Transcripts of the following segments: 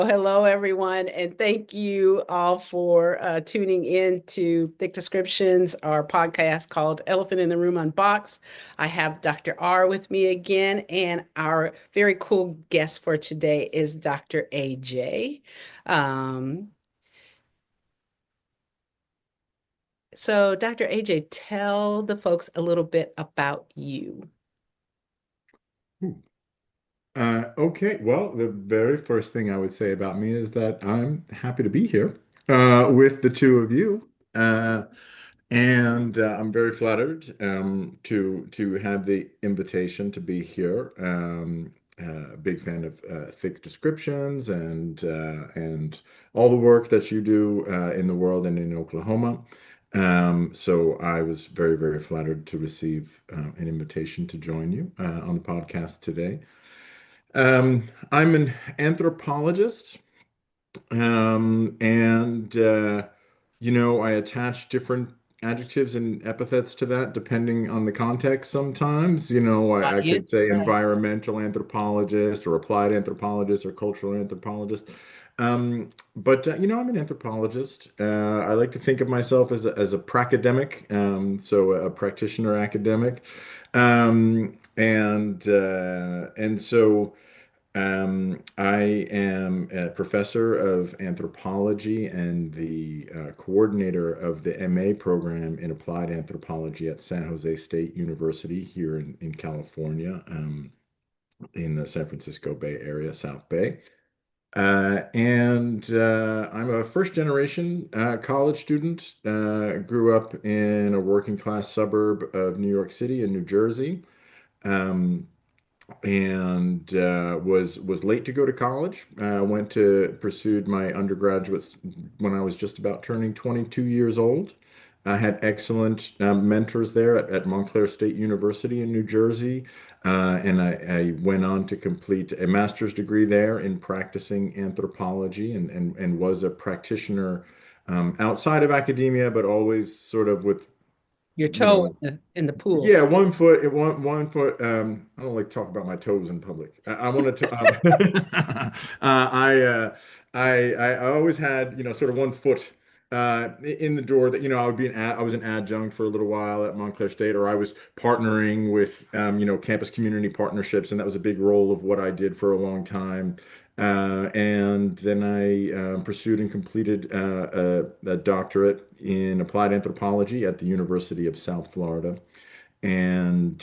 Well, hello, everyone, and thank you all for tuning in to Thick Descriptions, our podcast called Elephant in the Room Unboxed. I have Dr. R with me again, and our very cool guest for today is Dr. AJ. Um, so, Dr. AJ, tell the folks a little bit about you. Okay, well, the very first thing I would say about me is that I'm happy to be here with the two of you, and I'm very flattered to have the invitation to be here. Big fan of thick descriptions and all the work that you do in the world and in Oklahoma. So I was very flattered to receive an invitation to join you on the podcast today. I'm an anthropologist, and I attach different adjectives and epithets to that depending on the context sometimes. I could Audience, say right. environmental anthropologist or applied anthropologist or cultural anthropologist. But I'm an anthropologist. I like to think of myself as a pracademic, so a practitioner academic. I am a professor of anthropology and the coordinator of the MA program in applied anthropology at San Jose State University here in California, in the San Francisco Bay Area, South Bay. And I'm a first generation college student. Grew up in a working class suburb of New York City in New Jersey. Um, and was late to go to college. Went to pursued my undergraduates when I was just about turning 22 years old. I had excellent mentors there at Montclair State University in New Jersey, and I went on to complete a master's degree there in practicing anthropology and was a practitioner outside of academia, but always sort of with, Your you toe know, in the pool. yeah, 1 foot, one foot. I don't like to talk about my toes in public. I want to. I, I always had, sort of 1 foot in the door that, I was an adjunct for a little while at Montclair State, or I was partnering with, campus community partnerships, and that was a big role of what I did for a long time. And then I pursued and completed a doctorate in applied anthropology at the University of South Florida. And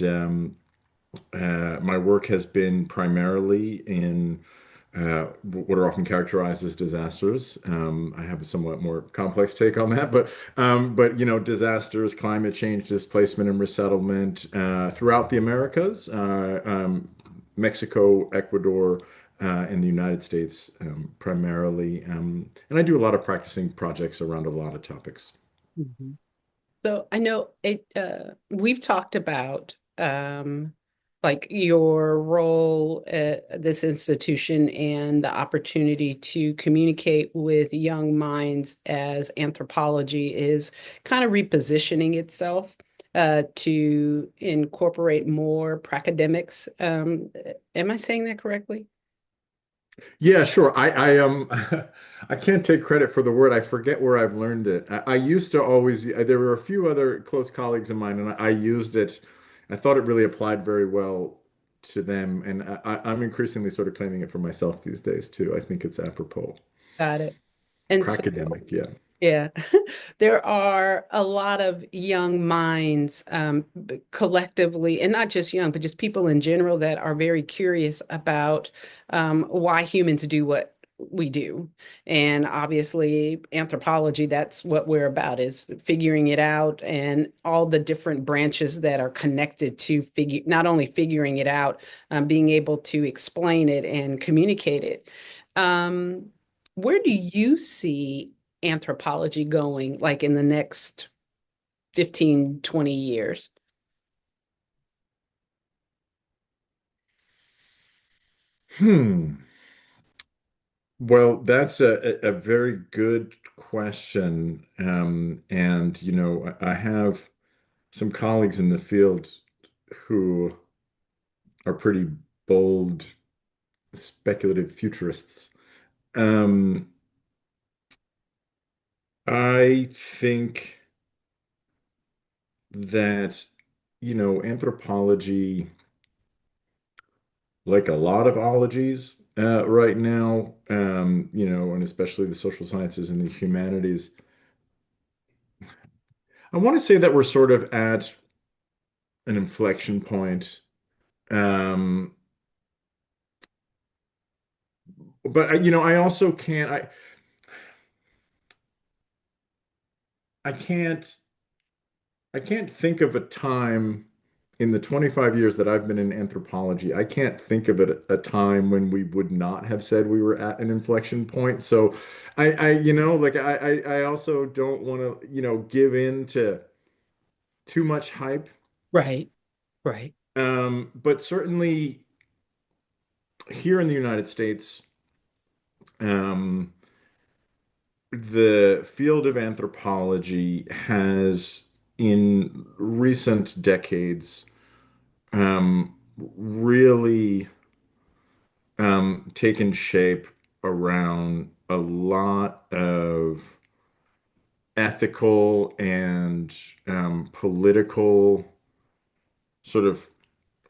my work has been primarily in what are often characterized as disasters. I have a somewhat more complex take on that, but disasters, climate change, displacement, and resettlement throughout the Americas, Mexico, Ecuador, and the United States primarily. And I do a lot of practicing projects around a lot of topics. Mhm. So I know we've talked about like your role at this institution and the opportunity to communicate with young minds as anthropology is kind of repositioning itself to incorporate more pracademics. Am I saying that correctly? Yeah, sure. I can't take credit for the word. I forget where I've learned it. I used to always, there were a few other close colleagues of mine, and I used it. I thought it really applied very well to them, and I'm increasingly sort of claiming it for myself these days too. I think it's apropos. Got it. And so Pracademic, yeah. yeah, there are a lot of young minds collectively, and not just young, but just people in general that are very curious about why humans do what we do. And obviously, anthropology, that's what we're about, is figuring it out and all the different branches that are connected to figure, not only figuring it out, being able to explain it and communicate it. Um, where do you see anthropology going like in the next 15, 20 years? Hmm. Well, that's a very good question. And, I have some colleagues in the field who are pretty bold speculative futurists. Um, I think that, anthropology, like a lot of ologies right now, and especially the social sciences and the humanities, I want to say that we're sort of at an inflection point. Um, but I also can't, I can't, I can't think of a time in the 25 years that I've been in anthropology. I can't think of a time when we would not have said we were at an inflection point. So like I also don't want to, give in to too much hype. Right, right, But certainly here in the United States, um, the field of anthropology has, in recent decades, really taken shape around a lot of ethical and political sort of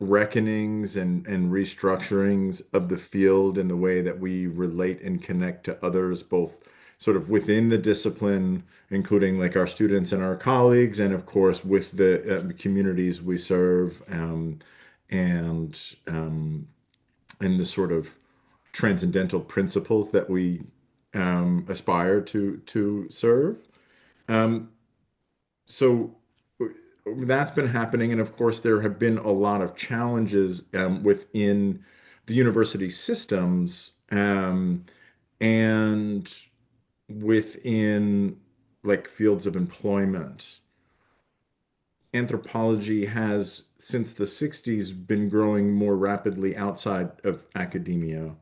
reckonings and restructurings of the field and the way that we relate and connect to others, both sort of within the discipline, including like our students and our colleagues, and of course with the communities we serve, and and the sort of transcendental principles that we aspire to serve. Um, so that's been happening, and of course, there have been a lot of challenges within the university systems and within like fields of employment. Anthropology has, since the 60s, been growing more rapidly outside of academia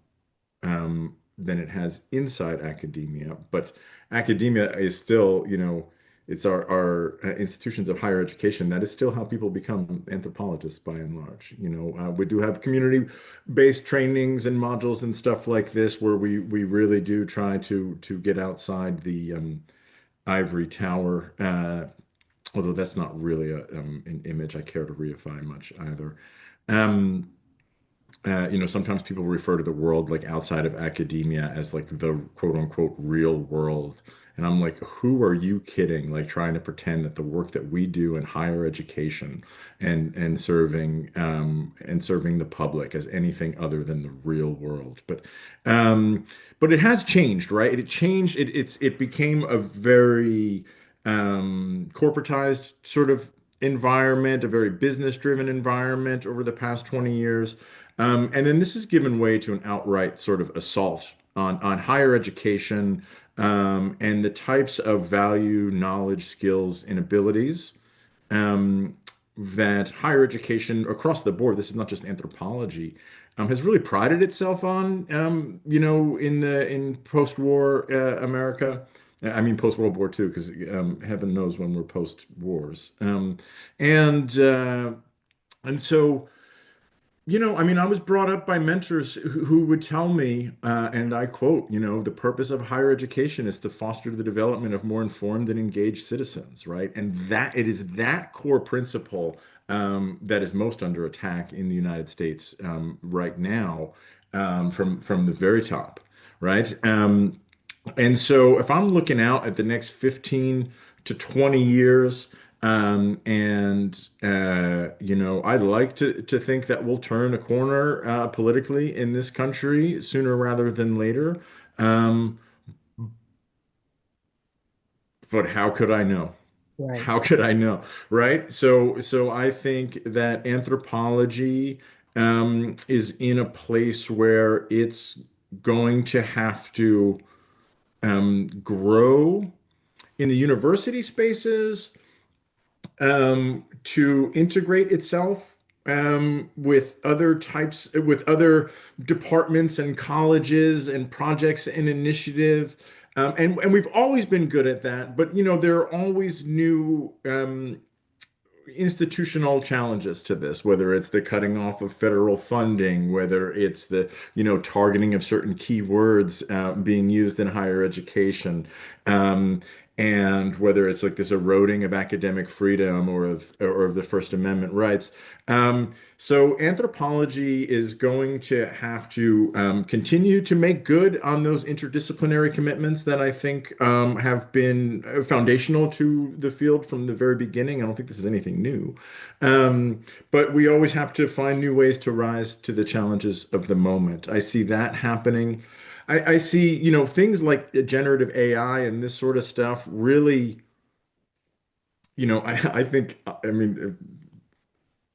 than it has inside academia. But academia is still, it's our institutions of higher education. That is still how people become anthropologists by and large. We do have community-based trainings and modules and stuff like this where we really do try to get outside the ivory tower. Although that's not really an image I care to reify much either. Um, Sometimes people refer to the world like outside of academia as like the quote unquote real world. And I'm like, who are you kidding? Like trying to pretend that the work that we do in higher education and serving the public as anything other than the real world. But it has changed, right? It changed. It became a very corporatized sort of environment, a very business-driven environment over the past 20 years. And then this has given way to an outright sort of assault on higher education and the types of value, knowledge, skills, and abilities um, that higher education across the board, this is not just anthropology, has really prided itself on, in post-war America. I mean, post-World War II, because heaven knows when we're post-wars. And and so. I mean, I was brought up by mentors who would tell me, and I quote, the purpose of higher education is to foster the development of more informed and engaged citizens, right? And that it is that core principle that is most under attack in the United States right now from the very top, right? And so if I'm looking out at the next 15 to 20 years, and I'd like to think that we'll turn a corner politically in this country sooner rather than later. Um, but how could I know? right. How could I know, right? So I think that anthropology is in a place where it's going to have to grow in the university spaces to integrate itself with other departments and colleges and projects and initiative. And we've always been good at that, but there are always new institutional challenges to this, whether it's the cutting off of federal funding, whether it's the, targeting of certain keywords being used in higher education, um, and whether it's like this eroding of academic freedom or of the First Amendment rights. So anthropology is going to have to continue to make good on those interdisciplinary commitments that I think have been foundational to the field from the very beginning. I don't think this is anything new. But we always have to find new ways to rise to the challenges of the moment. I see that happening. I see, things like generative AI and this sort of stuff really, I think, I mean,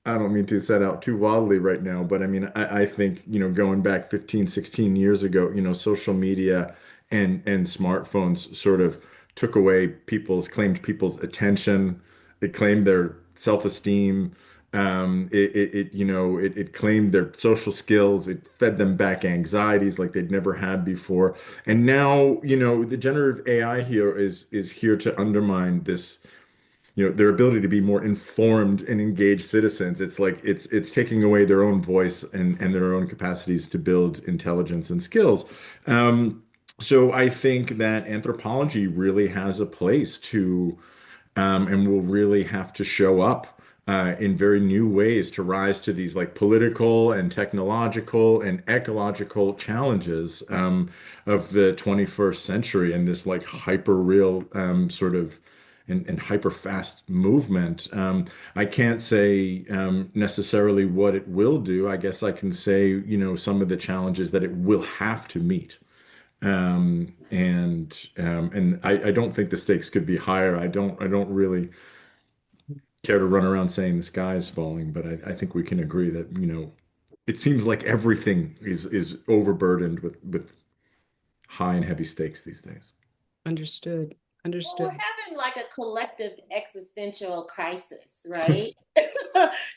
I don't mean to set out too wildly right now, but I mean, I think, going back 15, 16 years ago, social media and smartphones sort of took away claimed people's attention. It claimed their self-esteem. It claimed their social skills. It fed them back anxieties like they'd never had before. And now, the generative AI here is here to undermine this, their ability to be more informed and engaged citizens. It's like it's taking away their own voice and their own capacities to build intelligence and skills. So I think that anthropology really has a place to and will really have to show up in very new ways to rise to these like political and technological and ecological challenges of the 21st century and this like hyper real sort of and hyper fast movement. I can't say necessarily what it will do. I guess I can say, some of the challenges that it will have to meet. And I don't think the stakes could be higher. I don't really care to run around saying the sky is falling, but I think we can agree that, it seems like everything is overburdened with high and heavy stakes these days. Understood. Well, we're Understood. having like a collective existential crisis, right?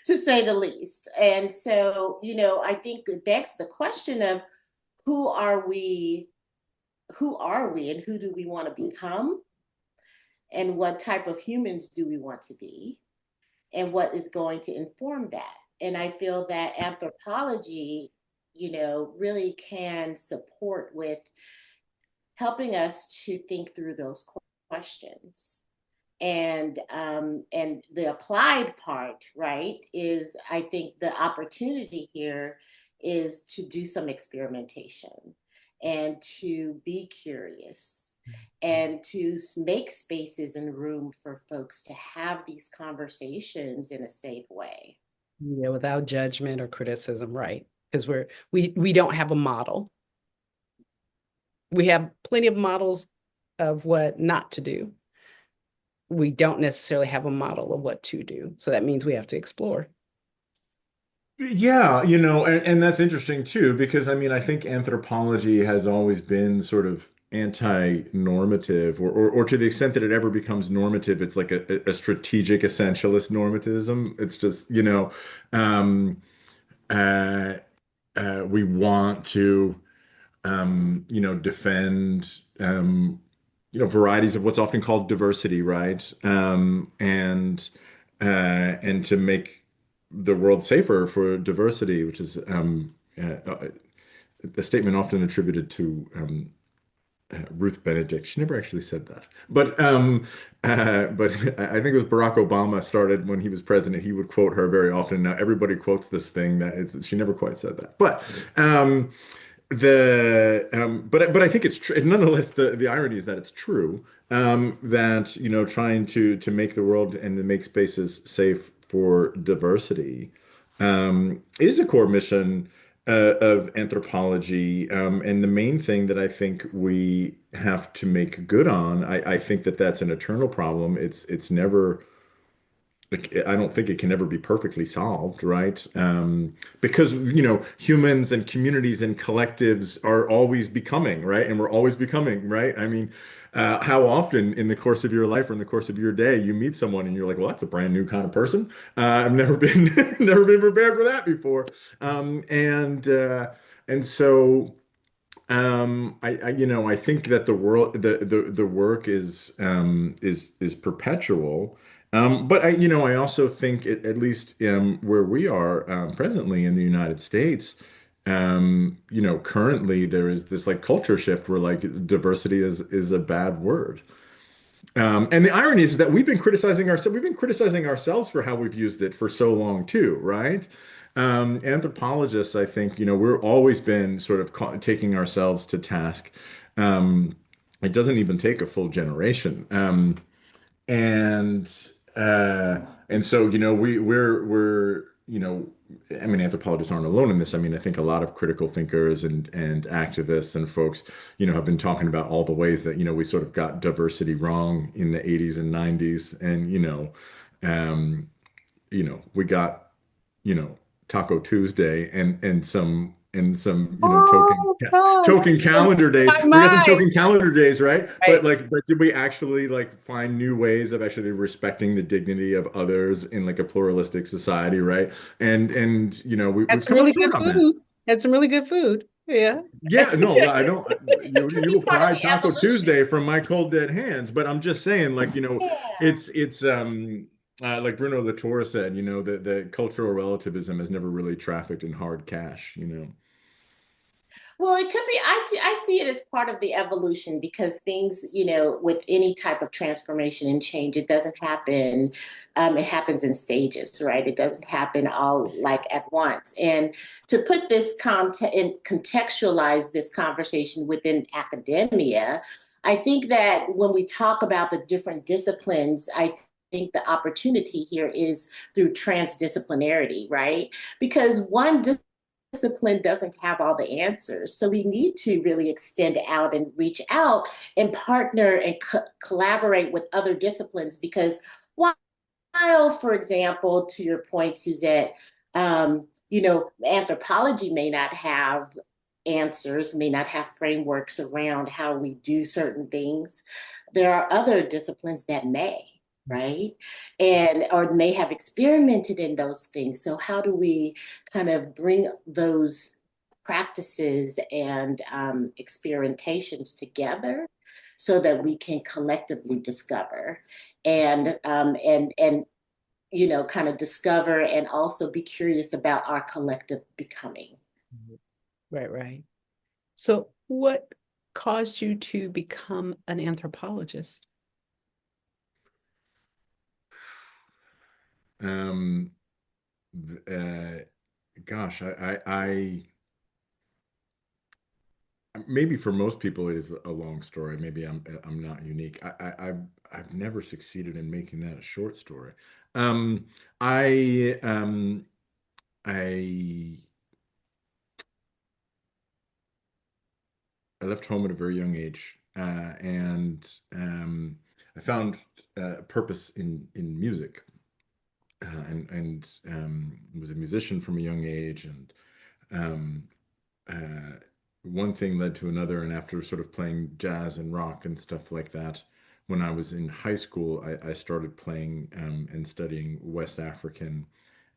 To say the least. And so, I think it begs the question of who are we, who are we, and who do we want to become? And what type of humans do we want to be? And what is going to inform that? And I feel that anthropology, really can support with helping us to think through those questions. And the applied part, right, is I think the opportunity here is to do some experimentation and to be curious and to make spaces and room for folks to have these conversations in a safe way. Yeah, without judgment or criticism, right? Because we don't have a model. We have plenty of models of what not to do. We don't necessarily have a model of what to do. So that means we have to explore. Yeah, and that's interesting too, because I mean, I think anthropology has always been sort of anti-normative, or to the extent that it ever becomes normative, it's like a strategic essentialist normativism. It's just, um, uh, we want to, defend, varieties of what's often called diversity, right? And to make the world safer for diversity, which is a statement often attributed to Ruth Benedict. She never actually said that, but I think it was Barack Obama started when he was president. He would quote her very often. Now everybody quotes this thing that she never quite said that, but. But I think it's true. Nonetheless, the irony is that it's true. That trying to make the world and to make spaces safe for diversity is a core mission of anthropology. And the main thing that I think we have to make good on, I think that that's an eternal problem. It's never like I don't think it can ever be perfectly solved, right? Because humans and communities and collectives are always becoming, right? And we're always becoming, right? I mean, how often in the course of your life or in the course of your day you meet someone and you're like, well, that's a brand new kind of person. I've never been never been prepared for that before. And so I think that the work is perpetual. But I also think at least where we are presently in the United States, currently there is this like culture shift where like diversity is a bad word. And the irony is that we've been criticizing ourselves for how we've used it for so long too, right? Anthropologists, I think, we're always been sort of taking ourselves to task. Um, it doesn't even take a full generation. And uh and so we're I mean anthropologists aren't alone in this. I mean I think a lot of critical thinkers and activists and folks have been talking about all the ways that we sort of got diversity wrong in the 80s and 90s. And um we got you know Taco Tuesday and some Oh God, token calendar days. my We got some mind. token calendar days, right? Right. But did we actually like find new ways of actually respecting the dignity of others in like a pluralistic society, right? And Had we've some come up really short good on that. food. Had some really good food. Yeah. Yeah, no, I don't. It could You be will part of pry the Taco evolution. Tuesday from my cold dead hands, but I'm just saying, like, Yeah. it's like Bruno Latour said, the cultural relativism has never really trafficked in hard cash. Well, it could be. I see it as part of the evolution because things, with any type of transformation and change, it doesn't happen. It happens in stages, right? It doesn't happen all like at once. And to put this content and contextualize this conversation within academia, I think that when we talk about the different disciplines, I think the opportunity here is through transdisciplinarity, right? Because one discipline doesn't have all the answers. So we need to really extend out and reach out and partner and collaborate with other disciplines because while, for example, to your point, Suzette, anthropology may not have answers, may not have frameworks around how we do certain things. There are other disciplines that may, right? And or may have experimented in those things. So how do we kind of bring those practices and experimentations together so that we can collectively discover and kind of discover and also be curious about our collective becoming. Right, right. So, what caused you to become an anthropologist? Um, uh, Gosh, maybe for most people it is a long story. Maybe I'm not unique. I've never succeeded in making that a short story. Um, I I I left home at a very young age, and I found purpose in music, and was a musician from a young age, and um, one thing led to another, and after sort of playing jazz and rock and stuff like that, when I was in high school, I started playing and studying West African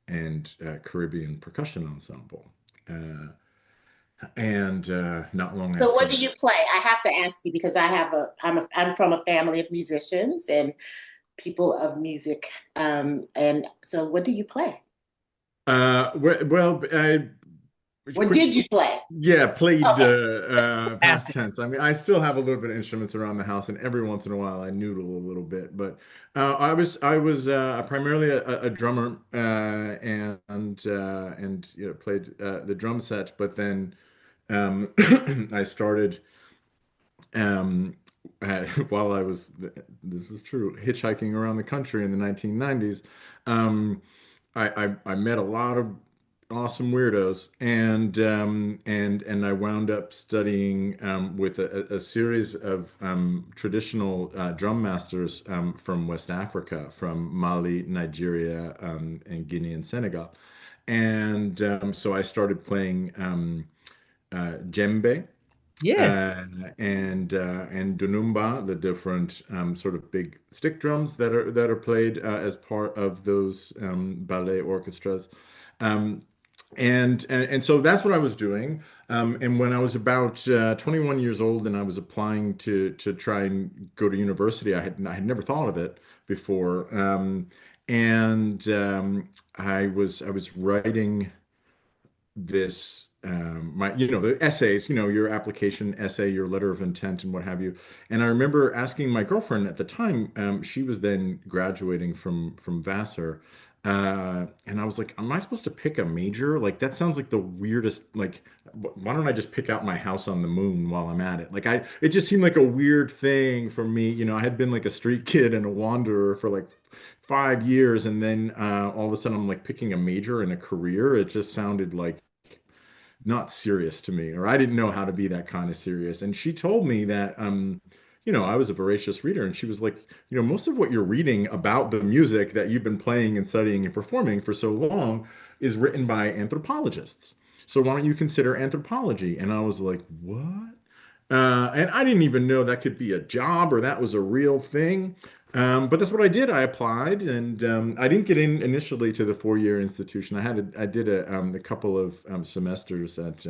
and Caribbean percussion ensemble. Uh, and not long So after what do that, you play? I have to ask you because I'm from a family of musicians and people of music. And so what do you play? well, I What quit. did you play? Yeah, played Okay. past Fantastic. tense. I mean, I still have a little bit of instruments around the house, and every once in a while I noodle a little bit. But I was primarily a drummer, and played the drum set. But then I started um, while I was this is true hitchhiking around the country in the 1990s. Um, I met a lot of awesome weirdos, and I wound up studying with a series of traditional drum masters from West Africa, from Mali, Nigeria, and Guinea and Senegal. And so I started playing djembe Yes. uh, and dunumba, the different sort of big stick drums that are played as part of those ballet orchestras. Um, and so that's what I was doing. And when I was about 21 years old and I was applying to try and go to university, I had never thought of it before. And I was writing this my the essays, your application essay, your letter of intent, and what have you. And I remember asking my girlfriend at the time, she was then graduating from Vassar, and I was like, am I supposed to pick a major? Like that sounds like the weirdest. Like, why don't I just pick out my house on the moon while I'm at it? Like it just seemed like a weird thing for me. I had been like a street kid and a wanderer for like 5 years, and then all of a sudden I'm like picking a major and a career. It just sounded like not serious to me, or I didn't know how to be that kind of serious. And she told me that, I was a voracious reader, and she was like, most of what you're reading about the music that you've been playing and studying and performing for so long is written by anthropologists. So why don't you consider anthropology? And I was like, what? And I didn't even know that could be a job or that was a real thing. But that's what I did. I applied, and I didn't get in initially to the 4-year institution. I did a couple of semesters at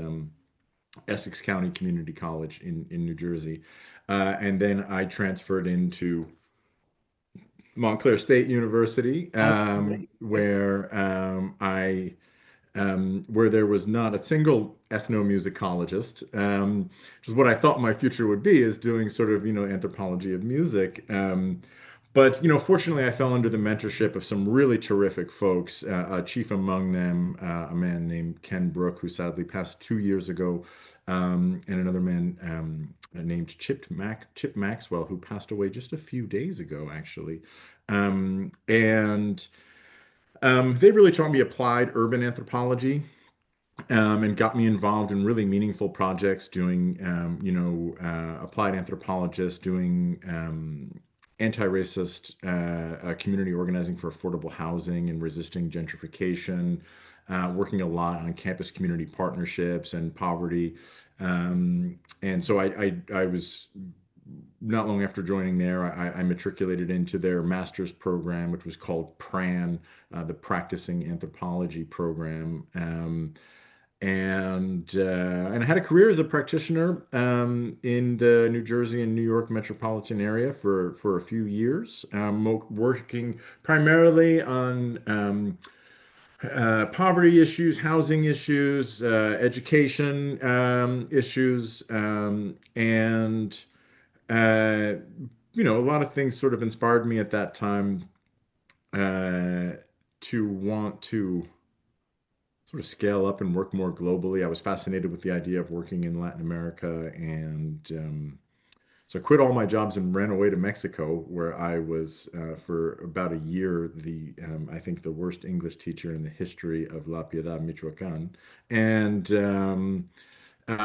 Essex County Community College in New Jersey, and then I transferred into Montclair State University, Okay. where there was not a single ethnomusicologist, which is what I thought my future would be, is doing sort of, anthropology of music. But, fortunately, I fell under the mentorship of some really terrific folks, chief among them, a man named Ken Brook, who sadly passed 2 years ago, and another man named Chip Maxwell, who passed away just a few days ago, actually. And they really taught me applied urban anthropology, and got me involved in really meaningful projects doing, applied anthropologist, doing anti-racist community organizing for affordable housing and resisting gentrification, working a lot on campus community partnerships and poverty. And so I was not long after joining there, I matriculated into their master's program, which was called PRAN, the Practicing Anthropology Program. And I had a career as a practitioner in the New Jersey and New York metropolitan area for a few years, working primarily on poverty issues, housing issues, education issues, and uh, a lot of things sort of inspired me at that time uh, to want to sort of scale up and work more globally. I was fascinated with the idea of working in Latin America, and so I quit all my jobs and ran away to Mexico, where I was for about a year I think the worst English teacher in the history of La Piedad, Michoacan, and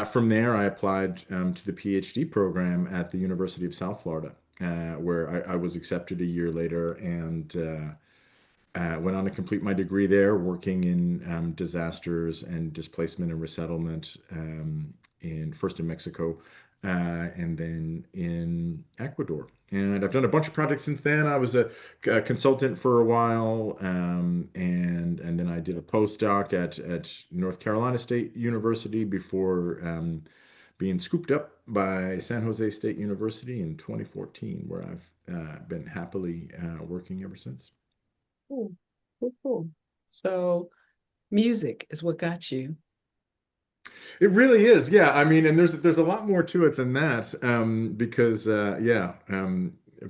from there I applied to the PhD program at the University of South Florida, where I was accepted a year later, and went on to complete my degree there, working in disasters and displacement and resettlement, in first in Mexico, and then in Ecuador. And I've done a bunch of projects since then. I was a consultant for a while, and then I did a postdoc at North Carolina State University before being scooped up by San Jose State University in 2014, where I've been happily working ever since. Cool. Cool, cool. So music is what got you. It really is, yeah. I mean, and there's a lot more to it than that, because yeah,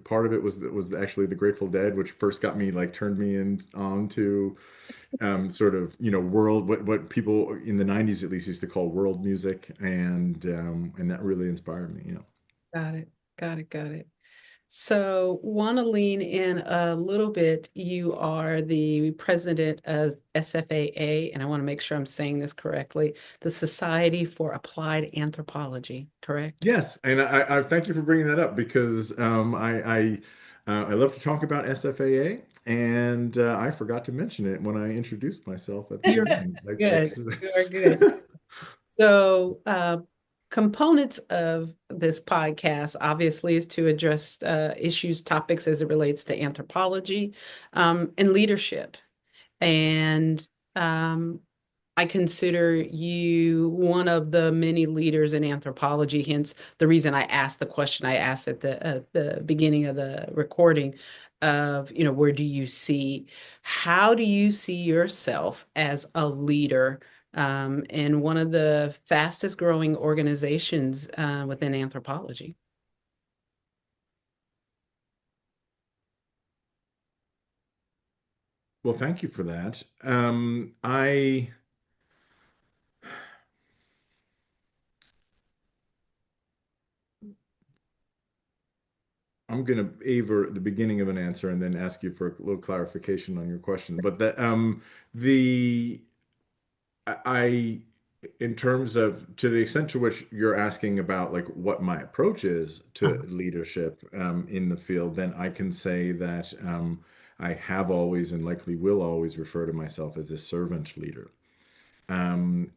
part of it was actually the Grateful Dead, which first got me like turned me in on to sort of world what people in the '90s at least used to call world music, and that really inspired me. Got it. Got it. Got it. So, want to lean in a little bit. You are the president of SFAA, and I want to make sure I'm saying this correctly, the Society for Applied Anthropology, correct? Yes, and I thank you for bringing that up, because I love to talk about SFAA, and I forgot to mention it when I introduced myself at the You're beginning. good. You're good. So, components of this podcast obviously is to address issues, topics as it relates to anthropology, and leadership. And um, I consider you one of the many leaders in anthropology, hence the reason I asked the question I asked at the beginning of the recording of, where do you see, how do you see yourself as a leader in one of the fastest growing organizations within anthropology? Well, thank you for that. I'm going to aver the beginning of an answer and then ask you for a little clarification on your question. But that the I, in terms of to the extent to which you're asking about like what my approach is to leadership in the field, then I can say that I have always and likely will always refer to myself as a servant leader. And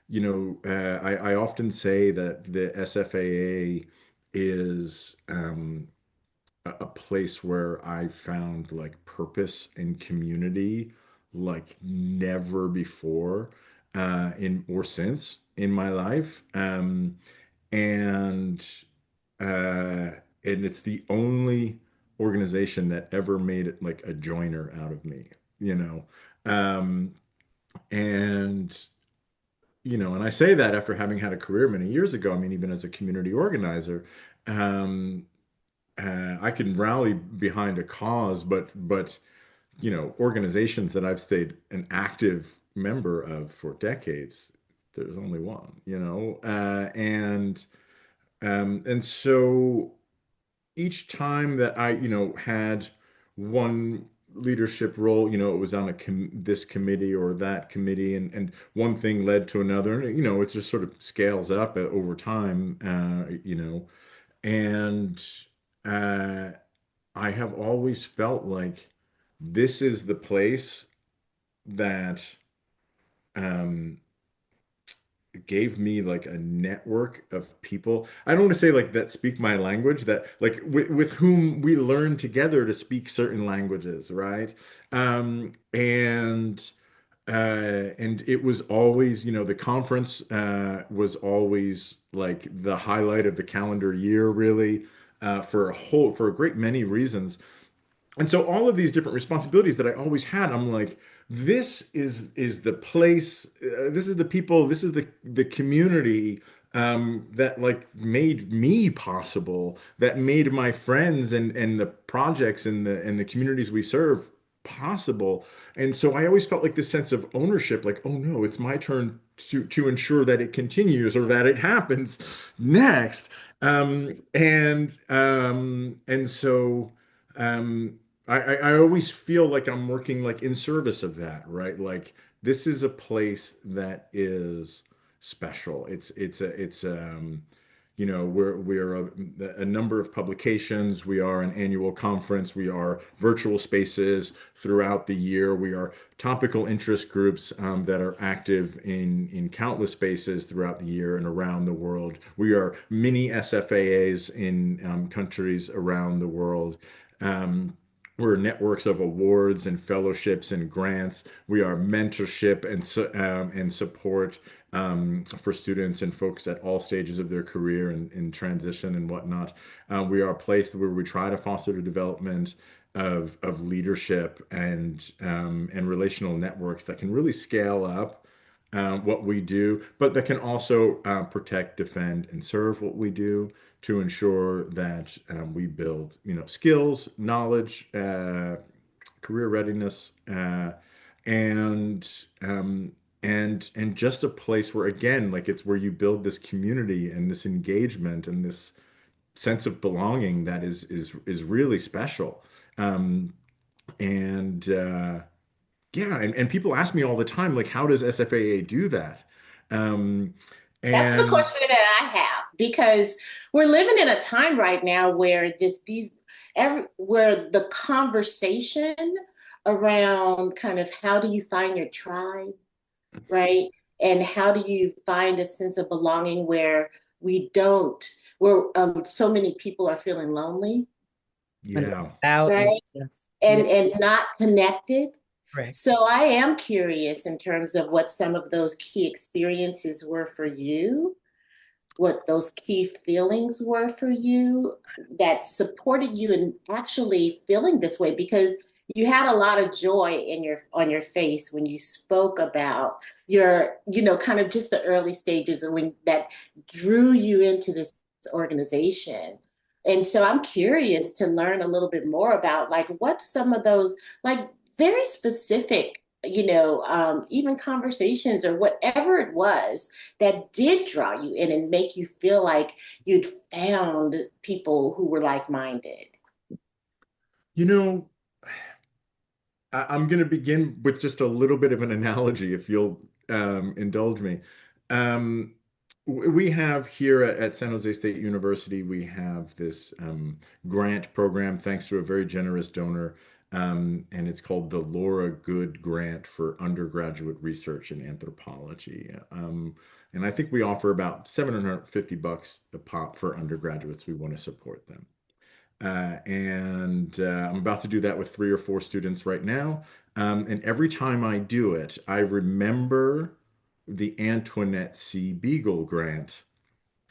I often say that the SFAA is a place where I found like purpose and community like never before in or since in my life. And uh, and it's the only organization that ever made it like a joiner out of me, you know. Um, and and I say that after having had a career many years ago. I mean, even as a community organizer, um, I can rally behind a cause, but organizations that I've stayed an active member of for decades, there's only one, and so each time that I, had one leadership role, it was on this committee or that committee, and one thing led to another, and it just sort of scales up over time, and uh, I have always felt like this is the place that um, gave me like a network of people. I don't want to say like that speak my language, that like with whom we learn together to speak certain languages, right? And it was always, the conference was always like the highlight of the calendar year, really, for a great many reasons. And so all of these different responsibilities that I always had, I'm like, this is the place, this is the people, this is the community that like made me possible, that made my friends and the projects and the communities we serve possible. And so I always felt like this sense of ownership, like, oh no, it's my turn to ensure that it continues or that it happens next. And so. Um, I always feel like I'm working like in service of that, right? Like this is a place that is special. We're a number of publications. We are an annual conference. We are virtual spaces throughout the year. We are topical interest groups that are active in countless spaces throughout the year and around the world. We are mini SFAAs in countries around the world. Um, we're networks of awards and fellowships and grants. We are mentorship and support for students and folks at all stages of their career and in transition and whatnot. We are a place where we try to foster the development of leadership and relational networks that can really scale up what we do, but that can also protect, defend, and serve what we do to ensure that we build, skills, knowledge, career readiness, and um, and just a place where, again, like it's where you build this community and this engagement and this sense of belonging that is really special. Um, and Yeah, and people ask me all the time, like, how does SFAA do that? Um, That's the and question that I have because we're living in a time right now where where the conversation around kind of how do you find your tribe, right? And how do you find a sense of belonging where we don't, where so many people are feeling lonely, And yeah, out and right? yes. Yeah. And not connected. Correct. So I am curious in terms of what some of those key experiences were for you, what those key feelings were for you that supported you in actually feeling this way, because you had a lot of joy in your on your face when you spoke about your, kind of just the early stages and when that drew you into this organization. And so I'm curious to learn a little bit more about like what some of those like very specific, even conversations or whatever it was that did draw you in and make you feel like you'd found people who were like-minded. You know, I'm going to begin with just a little bit of an analogy, if you'll indulge me. Um, we have here at San Jose State University, we have this grant program thanks to a very generous donor, and it's called the Laura Good Grant for Undergraduate Research in Anthropology. And I think we offer about $750 a pop for undergraduates. We want to support them. And I'm about to do that with 3 or 4 students right now. And every time I do it, I remember the Antoinette C. Beagle grant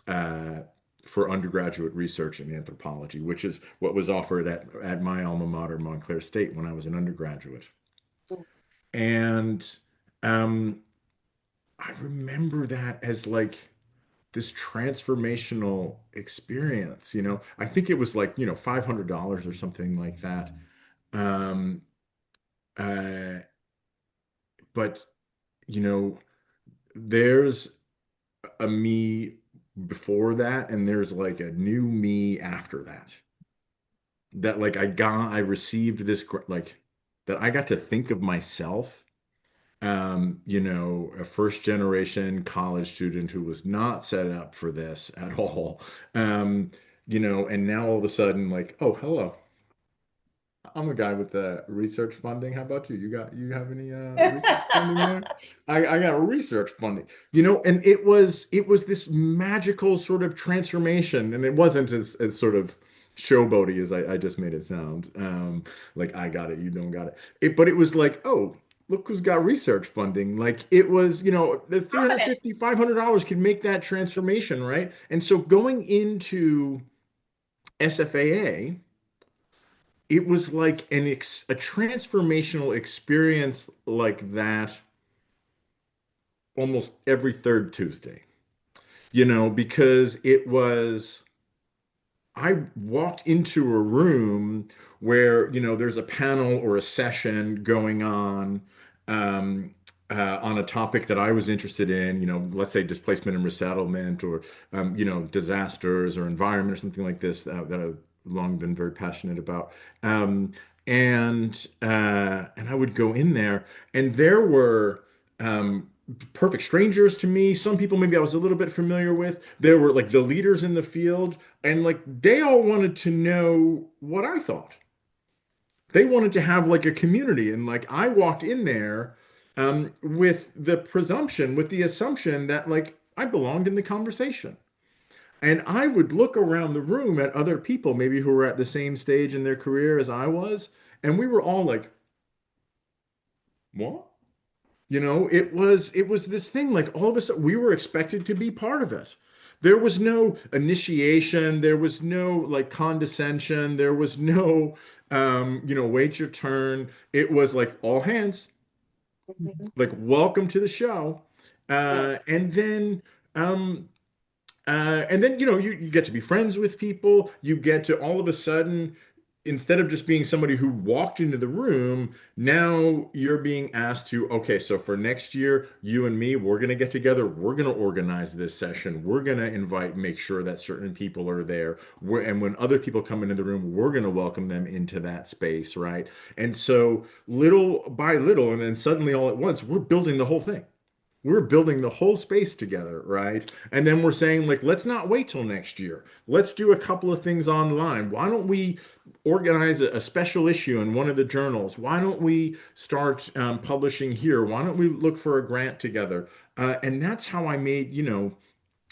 uh, for undergraduate research in anthropology, which is what was offered at my alma mater, Montclair State, when I was an undergraduate. And um, I remember that as like this transformational experience. I think it was like, $500 or something like that. Um, uh, but, you know, there's a me before that, and there's like a new me after that. That like I received this, like, that I got to think of myself, a first generation college student who was not set up for this at all. Um, and now all of a sudden, like, oh, hello. I'm a guy with research funding. How about you? You have any research funding there? I got research funding. And it was this magical sort of transformation, and it wasn't as sort of showboaty as I just made it sound. Like I got it, you don't got it. But it was like, oh, look who's got research funding. Like it was, the Confidence. 350, $500 can make that transformation, right? And so going into SFAA, it was like a transformational experience like that almost every third Tuesday, because I walked into a room where, there's a panel or a session going on a topic that I was interested in, let's say displacement and resettlement, or, disasters or environment or something like this that I've long been very passionate about. Um, and I would go in there, and there were perfect strangers to me. Some people maybe I was a little bit familiar with. There were like the leaders in the field, and like they all wanted to know what I thought. They wanted to have like a community, and like I walked in there with the presumption, with the assumption that like I belonged in the conversation. And I would look around the room at other people, maybe who were at the same stage in their career as I was, and we were all like, "What?" It was this thing, like all of a sudden we were expected to be part of it. There was no initiation, there was no like condescension, there was no wait your turn. It was like all hands, Mhm. like welcome to the show. Yeah. Uh, and then um, and then you get to be friends with people. You get to all of a sudden, instead of just being somebody who walked into the room, now you're being asked to, okay, so for next year, you and me, we're going to get together. We're going to organize this session. We're going to make sure that certain people are there. And when other people come into the room, we're going to welcome them into that space, right? And so little by little, and then suddenly all at once, we're building the whole thing. We're building the whole space together, right? And then we're saying, like, let's not wait till next year. Let's do a couple of things online. Why don't we organize a special issue in one of the journals? Why don't we start publishing here? Why don't we look for a grant together? And that's how I made,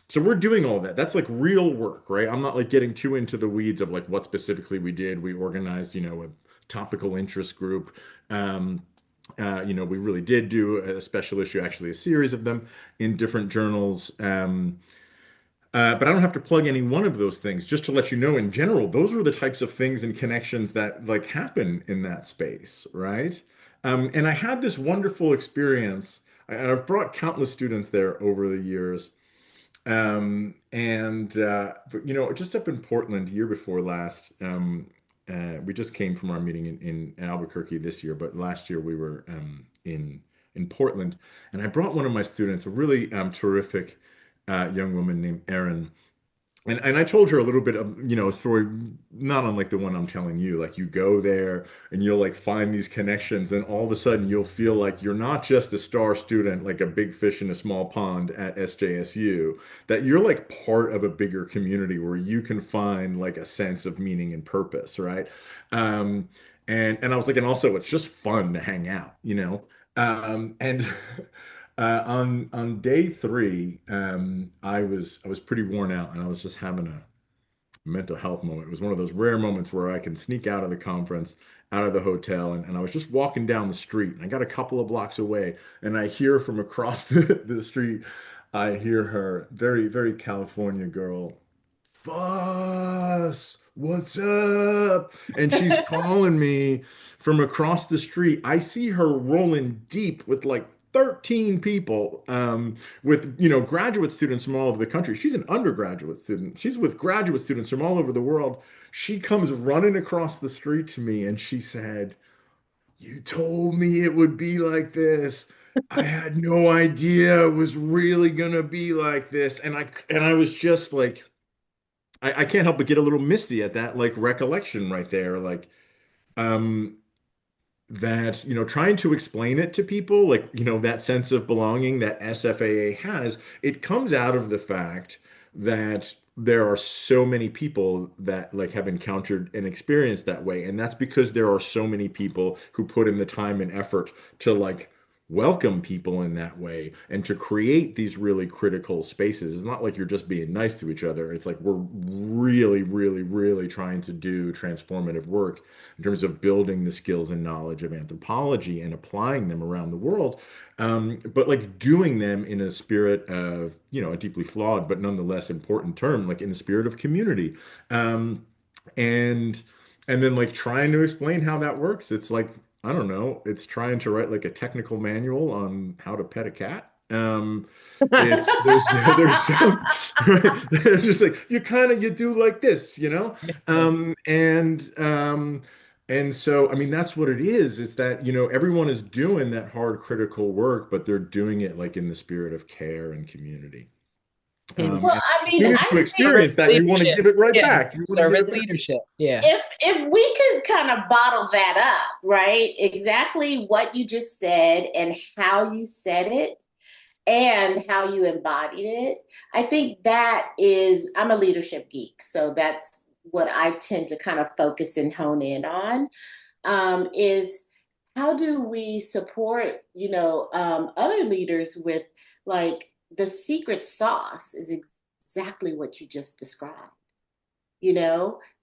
so we're doing all that. That's like real work, right? I'm not like getting too into the weeds of like what specifically we did. We organized, a topical interest group. Um, We really did do a special issue, actually a series of them in different journals. But I don't have to plug any one of those things. Just to let you know, in general, those are the types of things and connections that like happen in that space, right? And I had this wonderful experience. I've brought countless students there over the years. But, just up in Portland, year before last, we just came from our meeting in Albuquerque this year, but last year we were in Portland, and I brought one of my students, a really terrific young woman named Erin. And I told her a little bit of, a story not unlike the one I'm telling you. Like you go there and you'll like find these connections, and all of a sudden you'll feel like you're not just a star student, like a big fish in a small pond at SJSU, that you're like part of a bigger community where you can find like a sense of meaning and purpose, right? Um, and I was like, and also it's just fun to hang out, you know? And on day three, I was pretty worn out, and I was just having a mental health moment. It was one of those rare moments where I can sneak out of the conference, out of the hotel, and I was just walking down the street, and I got a couple of blocks away, and I hear from across the street, I hear her, very, very California girl, Faas, what's up? And she's calling me from across the street. I see her rolling deep with like 13 people, with graduate students from all over the country. She's an undergraduate student. She's with graduate students from all over the world. She comes running across the street to me and she said, "You told me it would be like this. I had no idea it was really gonna be like this." And I was just like, I can't help but get a little misty at that like recollection right there. Like, um, that, trying to explain it to people, like, that sense of belonging that SFAA has, it comes out of the fact that there are so many people that like have encountered an experience that way. And that's because there are so many people who put in the time and effort to like welcome people in that way and to create these really critical spaces. It's not like you're just being nice to each other. It's like we're really, really, really trying to do transformative work in terms of building the skills and knowledge of anthropology and applying them around the world. But like doing them in a spirit of, a deeply flawed but nonetheless important term, like in the spirit of community. Um, and and then like trying to explain how that works. It's like, I don't know, it's trying to write like a technical manual on how to pet a cat. It's there's some it's just like you do like this, um, and um, and so I mean that's what it is. It's that everyone is doing that hard critical work, but they're doing it like in the spirit of care and community. And Well, And I mean, students who I see servant experience that, you want to leadership. give it right Yeah. back. You want to give Servant it back. leadership. Yeah. if we could kind of bottle that up, right? Exactly what you just said and how you said it and how you embodied it. I think that is, I'm a leadership geek, so that's what I tend to kind of focus and hone in on. Is how do we support, other leaders with like the secret sauce is exactly what you just described,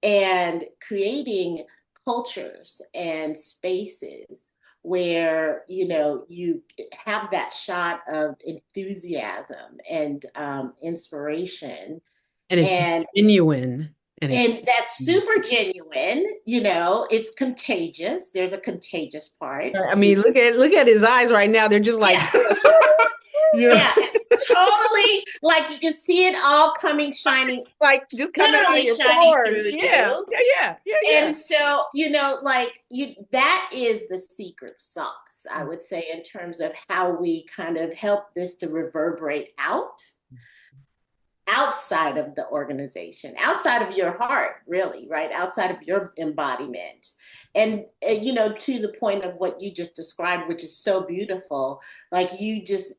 and creating cultures and spaces where you have that shot of enthusiasm and inspiration, And it's and genuine. And it's and that's super genuine. It's contagious. There's a contagious part I to. mean, look at his eyes right now. They're just like, Yeah. Yeah. Yeah, it's totally like you can see it all coming shining, like just coming out of literally your shining pores. through Yeah. you. Yeah. Yeah. Yeah. Yeah. And so, like that is the secret sauce, I would say, in terms of how we kind of help this to reverberate outside of the organization, outside of your heart, really, right? Outside of your embodiment. And, to the point of what you just described, which is so beautiful, like you just,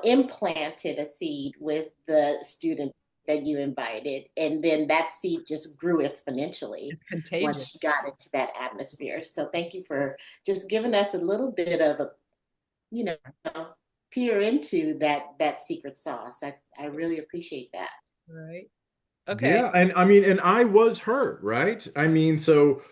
implanted a seed with the student that you invited. And then that seed just grew exponentially It's contagious. once you got into that atmosphere. So thank you for just giving us a little bit of a, you know, peer into that secret sauce. I really appreciate that. Right. Okay. Yeah, and I mean, and I was her, right? I mean, so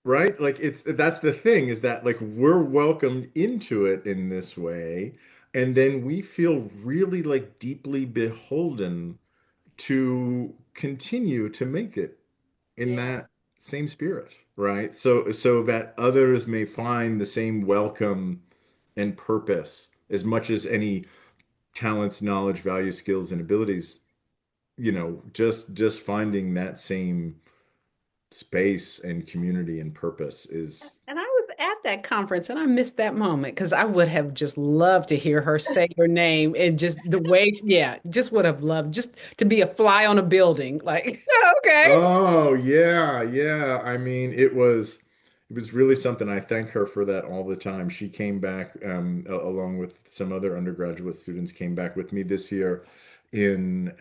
right? Like it's that's the thing is that like we're welcomed into it in this way, and then we feel really like deeply beholden to continue to make it in Yeah, that same spirit, right? So that others may find the same welcome and purpose as much as any talents, knowledge, values, skills, and abilities, just finding that same space and community and purpose is And I was at that conference and I missed that moment because I would have just loved to hear her say her name and just the way, yeah, just would have loved just to be a fly on a building. Like, okay. oh yeah, yeah. I mean, it was really something. I thank her for that all the time. She came back along with some other undergraduate students, came back with me this year in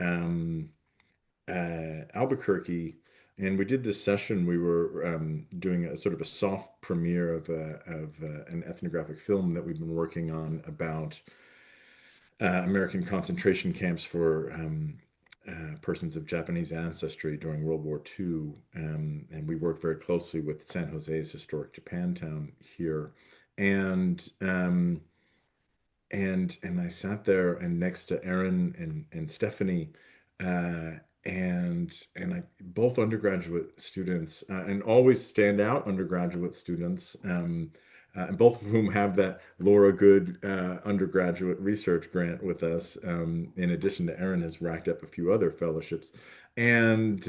Albuquerque, and we did this session. We were doing a sort of a soft premiere of an ethnographic film that we've been working on about American concentration camps for persons of Japanese ancestry during World War II. And we worked very closely with San Jose's historic Japantown here. And and I sat there and next to Erin and Stephanie, uh, and I both undergraduate students and always stand out undergraduate students, and both of whom have that Laura Good undergraduate research grant with us. In addition to Erin has racked up a few other fellowships, and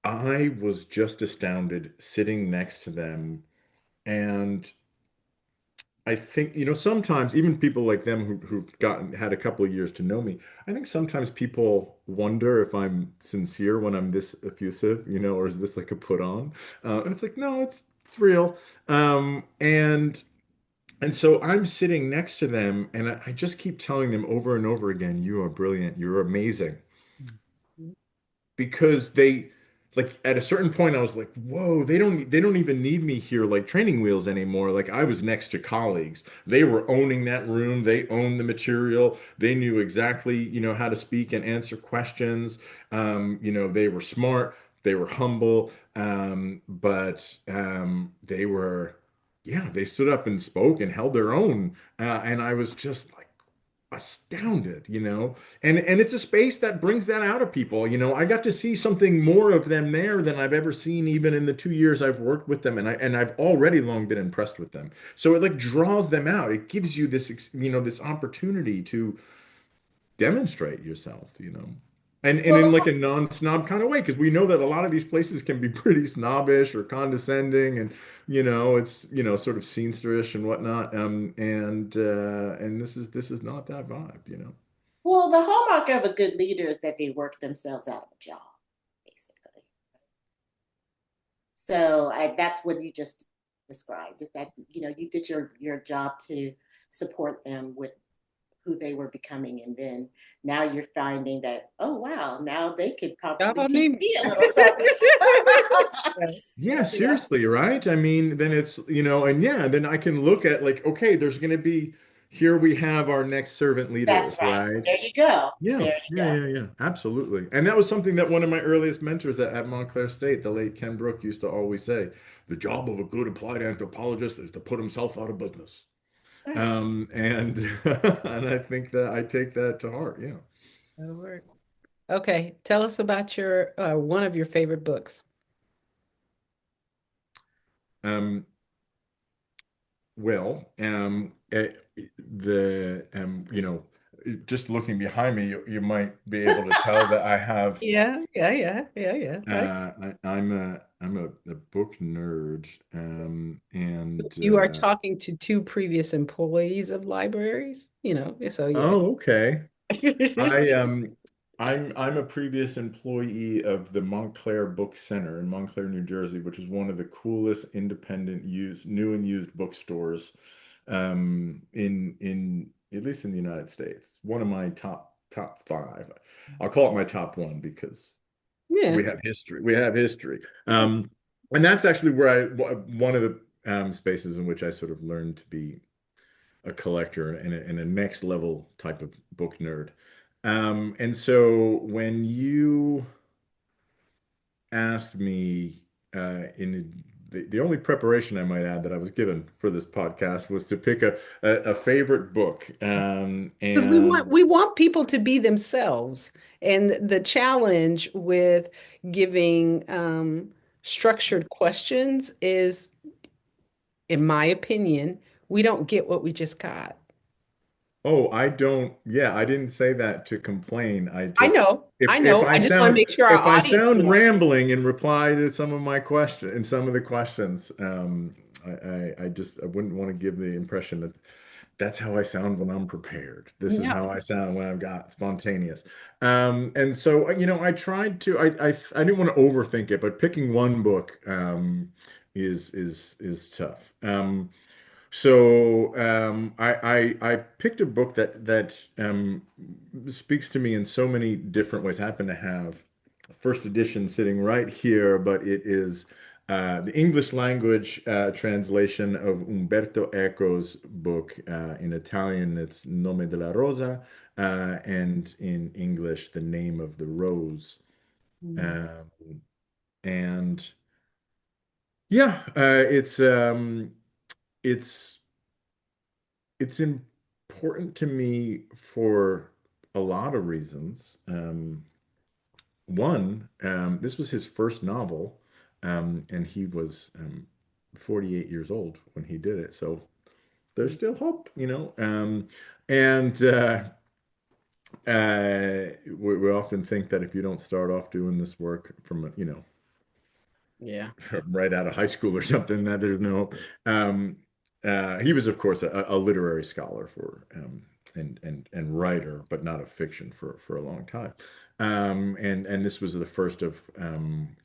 I was just astounded sitting next to them and I think, sometimes even people like them who've had a couple of years to know me, I think sometimes people wonder if I'm sincere when I'm this effusive, or is this like a put on? And it's like, no, it's real. And so I'm sitting next to them and I just keep telling them over and over again, you are brilliant, you're amazing because they like at a certain point I was like, whoa, they don't even need me here like training wheels anymore. Like I was next to colleagues. They were owning that room, they owned the material, they knew exactly, how to speak and answer questions. They were smart, they were humble, but they were yeah, they stood up and spoke and held their own. And I was just like astounded, and it's a space that brings that out of people. I got to see something more of them there than I've ever seen even in the 2 years I've worked with them, and I've already long been impressed with them. So it like draws them out. It gives you this opportunity to demonstrate yourself. And well, in like a non-snob kind of way, because we know that a lot of these places can be pretty snobbish or condescending, and it's sort of scenesterish and whatnot. And this is not that vibe. the hallmark of a good leader is that they work themselves out of a job, basically. So that's what you just described. Is that you did your job to support them with who they were becoming, and then now you're finding that, oh wow, now they could probably Y'all teach need me. me a little something. Yeah. Yeah, Yeah, seriously, right? I mean, then and yeah, then I can look at like, okay, there's going to be here we have our next servant that's leaders, right. right? There you go. Yeah, There you yeah, go. yeah, yeah, absolutely. And that was something that one of my earliest mentors at Montclair State, the late Ken Brook, used to always say, the job of a good applied anthropologist is to put himself out of business. That's right. And and I think that I take that to heart. Yeah. That'll work. Okay, tell us about your one of your favorite books. Um, the just looking behind me, you might be able to tell that I have Yeah, yeah, yeah, yeah, yeah. Right. I'm a book nerd, and You are talking to two previous employees of libraries, so yeah. oh, okay. I I'm a previous employee of the Montclair Book Center in Montclair, New Jersey, which is one of the coolest independent used new and used bookstores in at least in the United States. One of my top five. I'll call it my top one because Yeah. we have history. We have history. And that's actually where one of the spaces in which I sort of learned to be a collector and a next level type of book nerd. And so when you asked me in the only preparation I might add that I was given for this podcast was to pick a favorite book. Because And we want people to be themselves. And the challenge with giving structured questions is, in my opinion, we don't get what we just got. oh, I don't, yeah, I didn't say that to complain. I I just, know, I if know. I I just want to sound, make sure if our I audience sound knows. rambling in reply to some of my question and some of the questions, I just, I wouldn't want to give the impression that that's how I sound when I'm prepared. This is how No. I sound when I've got spontaneous. And so, I tried to, I didn't want to overthink it, but picking one book, is tough. I picked a book that speaks to me in so many different ways. I happen to have a first edition sitting right here, but it is the English language translation of Umberto Eco's book. In Italian, it's Nome della Rosa, and in English, The Name of the Rose. Mm. Um, and yeah, it's it's important to me for a lot of reasons. One, this was his first novel, and he was 48 years old when he did it. So there's still hope, you know. And we often think that if you don't start off doing this work from, Yeah. right out of high school or something, that there's no um he was of course a literary scholar for and writer, but not of fiction for a long time. And this was the first of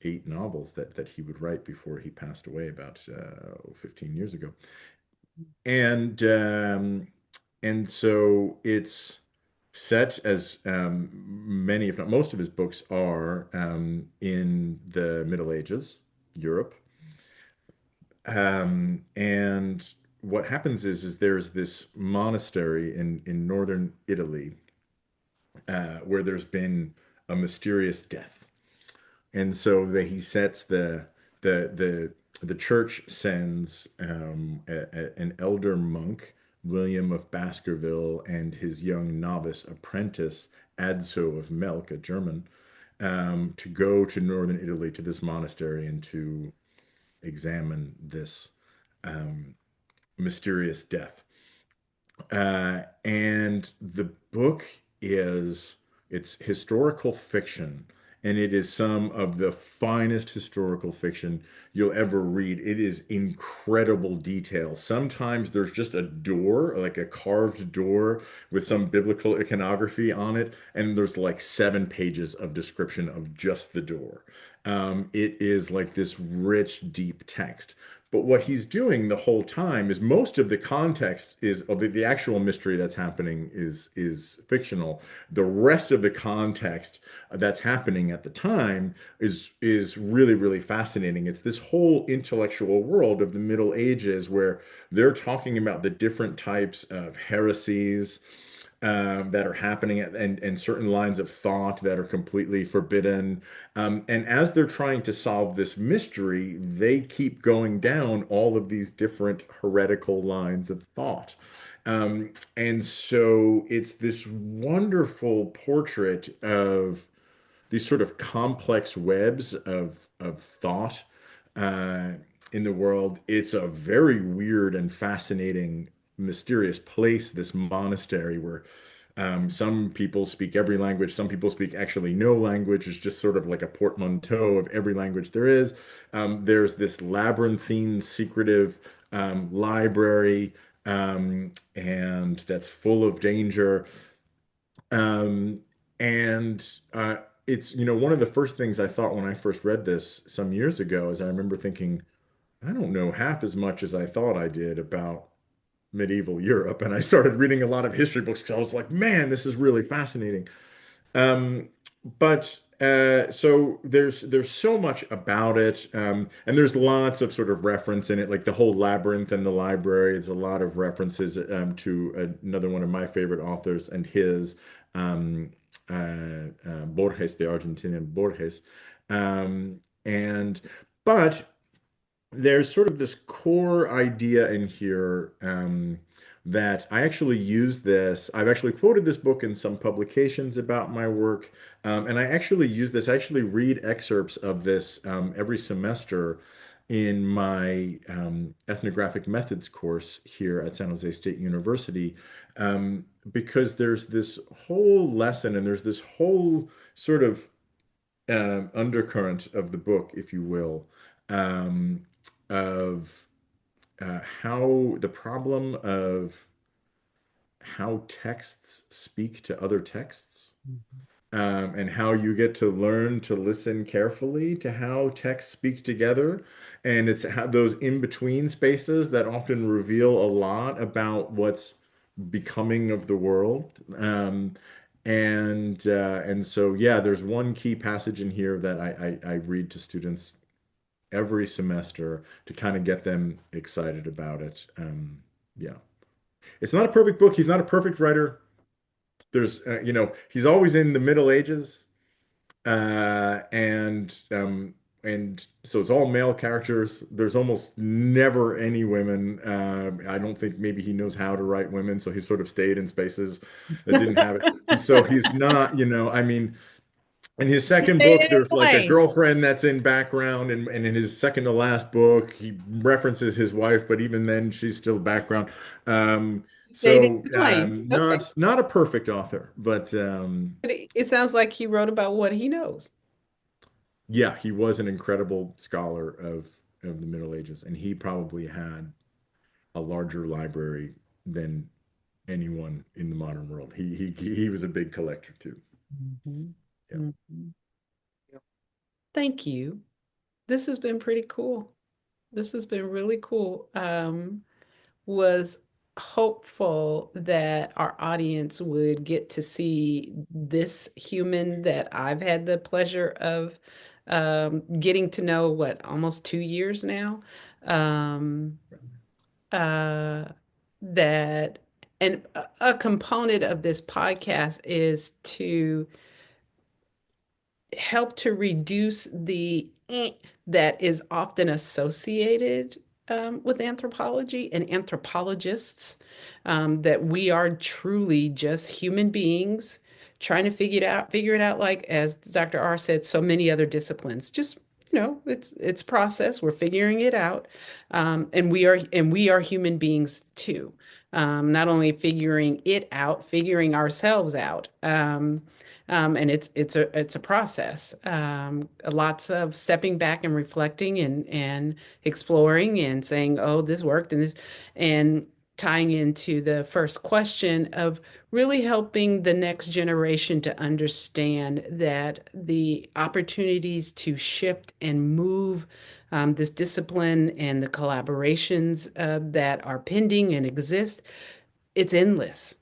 8 novels that he would write before he passed away about 15 years ago. And so it's set as many, if not most of his books are in the Middle Ages, Europe. And what happens is there's this monastery in northern Italy where there's been a mysterious death. And so he sets the the church sends an elder monk, William of Baskerville, and his young novice apprentice, Adso of Melk, a German, to go to northern Italy to this monastery and to examine this um, mysterious death. And the book is it's historical fiction, and it is some of the finest historical fiction you'll ever read. It is incredible detail. Sometimes there's just a door, like a carved door with some biblical iconography on it, and there's like 7 pages of description of just the door. It is like this rich, deep text. But what he's doing the whole time is most of the context is of the actual mystery that's happening is fictional. The rest of the context that's happening at the time is really, really fascinating. It's this whole intellectual world of the Middle Ages where they're talking about the different types of heresies that are happening and certain lines of thought that are completely forbidden. And as they're trying to solve this mystery, they keep going down all of these different heretical lines of thought. And so it's this wonderful portrait of these sort of complex webs of thought uh, in the world. It's a very weird and fascinating, mysterious place, this monastery where some people speak every language, some people speak actually no language. It's just sort of like a portmanteau of every language there is. There's this labyrinthine, secretive library, and that's full of danger. Um, and it's, one of the first things I thought when I first read this some years ago is I remember thinking, I don't know half as much as I thought I did about medieval Europe. And I started reading a lot of history books because I was like, man, this is really fascinating. Um, but so there's so much about it, and there's lots of sort of reference in it, like the whole labyrinth and the library. There's a lot of references to another one of my favorite authors and his Borges, the Argentinian Borges, and but there's sort of this core idea in here that I actually use this. I've actually quoted this book in some publications about my work, and I actually use this. I actually read excerpts of this every semester in my ethnographic methods course here at San Jose State University, because there's this whole lesson and there's this whole sort of undercurrent of the book, if you will, um, of how the problem of how texts speak to other texts, and how you get to learn to listen carefully to how texts speak together. And it's how those in-between spaces that often reveal a lot about what's becoming of the world. And so yeah, there's one key passage in here that I read to students every semester to kind of get them excited about it. Yeah, it's not a perfect book. He's not a perfect writer. He's always in the Middle Ages, and so it's all male characters. There's almost never any women. I don't think maybe he knows how to write women, so he sort of stayed in spaces that didn't have it. So he's not, I mean, in his He second stayed book, in his there's like a lane. girlfriend that's in background, and in his second to last book, he references his wife, but even then, she's still background. He stayed in So his lane. Okay. not a perfect author, but But it sounds like he wrote about what he knows. yeah, he was an incredible scholar of the Middle Ages, and he probably had a larger library than anyone in the modern world. He was a big collector too. Mhm. Yeah. Mhm. Thank you. This has been pretty cool. This has been really cool. Was hopeful that our audience would get to see this human that I've had the pleasure of getting to know, what, almost 2 years now. Um, uh, that and a component of this podcast is to help to reduce the that is often associated with anthropology and anthropologists, that we are truly just human beings trying to figure it out, like as Dr. R said, so many other disciplines. Just, it's process. We're figuring it out. And we are human beings too. Not only figuring it out, figuring ourselves out. And it's a process. Lots of stepping back and reflecting and exploring and saying, "Oh, this worked," and tying into the first question of really helping the next generation to understand that the opportunities to shift and move this discipline and the collaborations that are pending and exist, it's endless.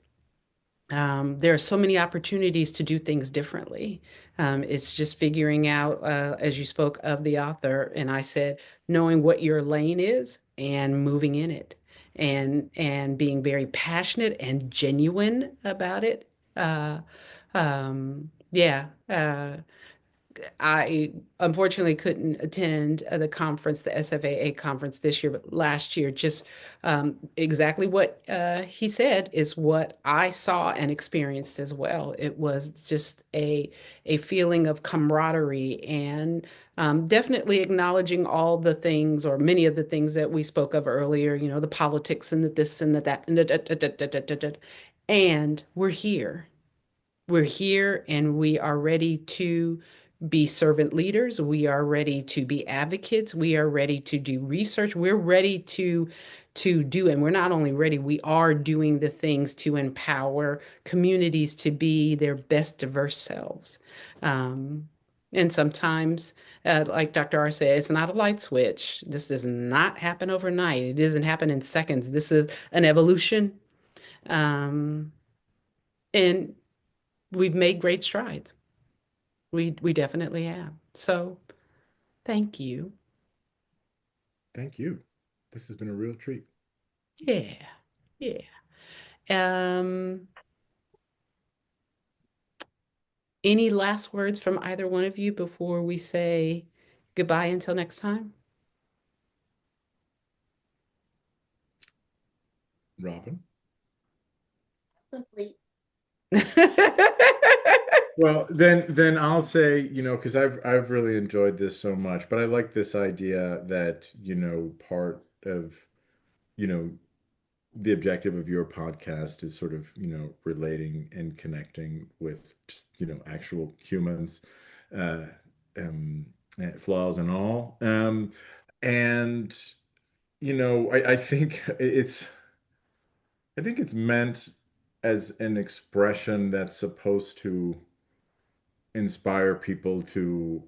There are so many opportunities to do things differently. It's just figuring out, as you spoke of the author, and I said, knowing what your lane is and moving in it, and being very passionate and genuine about it. Yeah. I unfortunately couldn't attend the conference, the SFAA conference this year, but last year, just exactly what he said is what I saw and experienced as well. It was just a feeling of camaraderie and definitely acknowledging all the things, or many of the things that we spoke of earlier, the politics and the this and the that and and we're here. We're here and we are ready to be servant leaders. We are ready to be advocates. We are ready to do research. We're ready to do, and we're not only ready, we are doing the things to empower communities to be their best diverse selves. Um, and sometimes, like Dr. R said, it's not a light switch. This does not happen overnight. It doesn't happen in seconds. This is an evolution. Um, and we've made great strides. We definitely have. So thank you. Thank you. This has been a real treat. Yeah. Yeah. Um, any last words from either one of you before we say goodbye until next time? Robin. Complete. Well, then I'll say, because I've really enjoyed this so much, but I like this idea that, part of, you know, the objective of your podcast is sort of, relating and connecting with just, actual humans, uh, um, flaws and all. And, I think it's meant as an expression that's supposed to inspire people to,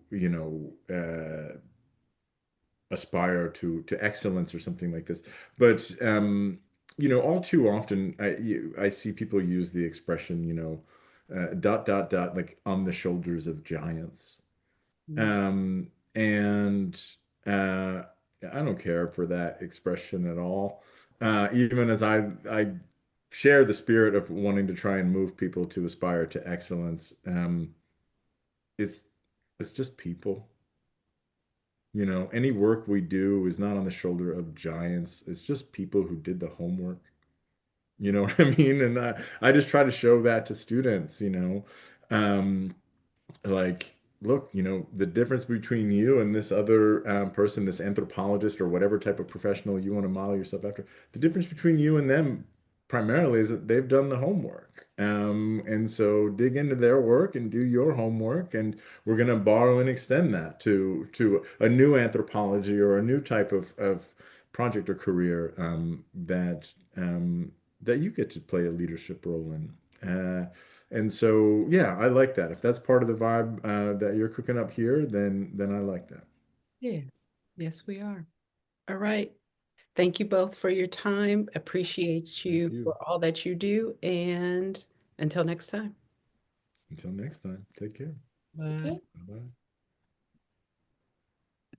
aspire to excellence or something like this. But all too often I see people use the expression, dot dot dot, like on the shoulders of giants. And I don't care for that expression at all. Even as I share the spirit of wanting to try and move people to aspire to excellence. It's it's just people. Any work we do is not on the shoulder of giants. It's just people who did the homework. You know what I mean? And I just try to show that to students, Um, like, look, the difference between you and this other person, this anthropologist or whatever type of professional you want to model yourself after, the difference between you and them primarily is that they've done the homework. And so dig into their work and do your homework, and we're going to borrow and extend that to a new anthropology or a new type of project or career that you get to play a leadership role in. And so, yeah, I like that. If that's part of the vibe that you're cooking up here, then I like that. Yeah. Yes, we are. All right. Thank you both for your time. Appreciate Thank you you. for all that you do. And until next time. Until next time, take care. Bye. Okay. Bye-bye.